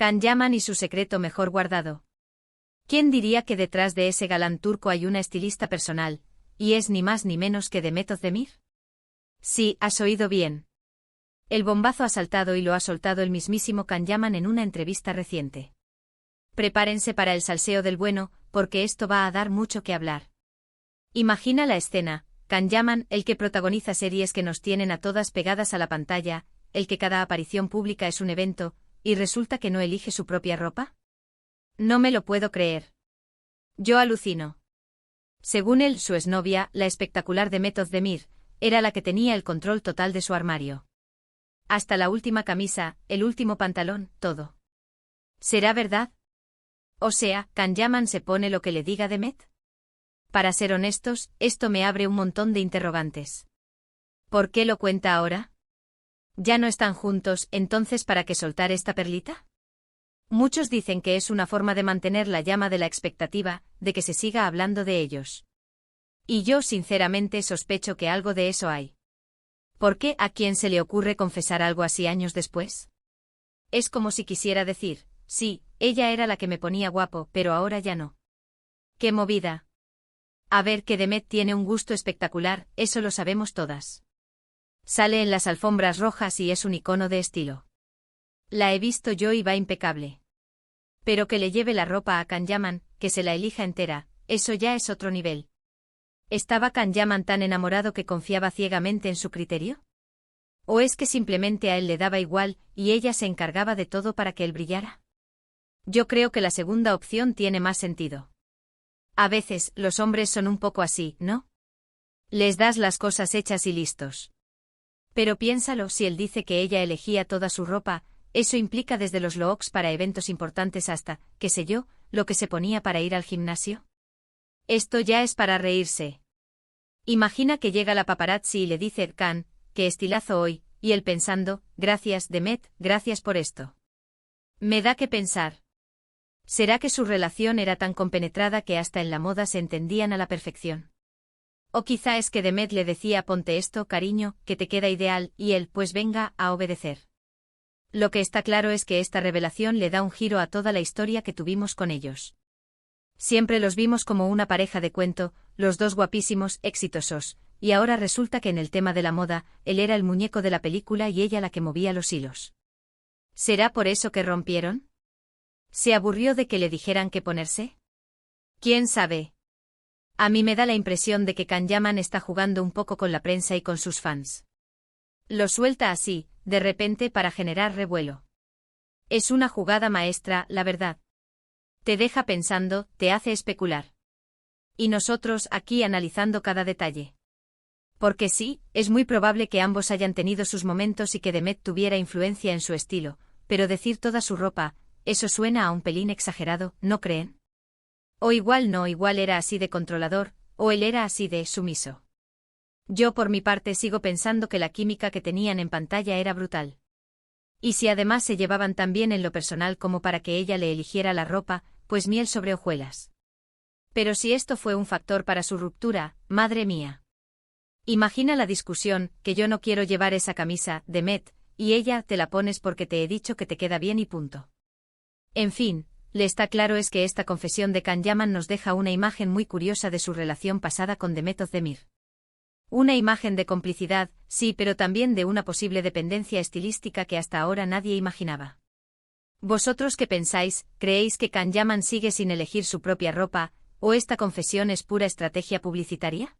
Can Yaman y su secreto mejor guardado. ¿Quién diría que detrás de ese galán turco hay una estilista personal, y es ni más ni menos que Demet Özdemir? Sí, has oído bien. El bombazo ha saltado y lo ha soltado el mismísimo Can Yaman en una entrevista reciente. Prepárense para el salseo del bueno, porque esto va a dar mucho que hablar. Imagina la escena: Can Yaman, el que protagoniza series que nos tienen a todas pegadas a la pantalla, el que cada aparición pública es un evento, y resulta que no elige su propia ropa. No me lo puedo creer. Yo alucino. Según él, su exnovia, la espectacular Demet Özdemir, era la que tenía el control total de su armario. Hasta la última camisa, el último pantalón, todo. ¿Será verdad? O sea, ¿Can Yaman se pone lo que le diga Demet? Para ser honestos, esto me abre un montón de interrogantes. ¿Por qué lo cuenta ahora? ¿Ya no están juntos, entonces para qué soltar esta perlita? Muchos dicen que es una forma de mantener la llama de la expectativa, de que se siga hablando de ellos. Y yo sinceramente sospecho que algo de eso hay. ¿Por qué a quién se le ocurre confesar algo así años después? Es como si quisiera decir, sí, ella era la que me ponía guapo, pero ahora ya no. ¡Qué movida! A ver, que Demet tiene un gusto espectacular, eso lo sabemos todas. Sale en las alfombras rojas y es un icono de estilo. La he visto yo y va impecable. Pero que le lleve la ropa a Can Yaman, que se la elija entera, eso ya es otro nivel. ¿Estaba Can Yaman tan enamorado que confiaba ciegamente en su criterio? ¿O es que simplemente a él le daba igual, y ella se encargaba de todo para que él brillara? Yo creo que la segunda opción tiene más sentido. A veces, los hombres son un poco así, ¿no? Les das las cosas hechas y listos. Pero piénsalo, si él dice que ella elegía toda su ropa, eso implica desde los looks para eventos importantes hasta, qué sé yo, lo que se ponía para ir al gimnasio. Esto ya es para reírse. Imagina que llega la paparazzi y le dice: Can, qué estilazo hoy, y él pensando: gracias, Demet, gracias por esto. Me da que pensar. ¿Será que su relación era tan compenetrada que hasta en la moda se entendían a la perfección? O quizá es que Demet le decía: ponte esto, cariño, que te queda ideal, y él, pues venga, a obedecer. Lo que está claro es que esta revelación le da un giro a toda la historia que tuvimos con ellos. Siempre los vimos como una pareja de cuento, los dos guapísimos, exitosos, y ahora resulta que en el tema de la moda, él era el muñeco de la película y ella la que movía los hilos. ¿Será por eso que rompieron? ¿Se aburrió de que le dijeran qué ponerse? ¿Quién sabe? A mí me da la impresión de que Can Yaman está jugando un poco con la prensa y con sus fans. Lo suelta así, de repente, para generar revuelo. Es una jugada maestra, la verdad. Te deja pensando, te hace especular. Y nosotros aquí analizando cada detalle. Porque sí, es muy probable que ambos hayan tenido sus momentos y que Demet tuviera influencia en su estilo, pero decir toda su ropa, eso suena a un pelín exagerado, ¿no creen? O igual no, igual era así de controlador, o él era así de sumiso. Yo por mi parte sigo pensando que la química que tenían en pantalla era brutal. Y si además se llevaban tan bien en lo personal como para que ella le eligiera la ropa, pues miel sobre hojuelas. Pero si esto fue un factor para su ruptura, madre mía. Imagina la discusión: que yo no quiero llevar esa camisa, Demet, y ella: te la pones porque te he dicho que te queda bien y punto. En fin, le está claro es que esta confesión de Can Yaman nos deja una imagen muy curiosa de su relación pasada con Demet Özdemir. Una imagen de complicidad, sí, pero también de una posible dependencia estilística que hasta ahora nadie imaginaba. ¿Vosotros qué pensáis? ¿Creéis que Can Yaman sigue sin elegir su propia ropa, o esta confesión es pura estrategia publicitaria?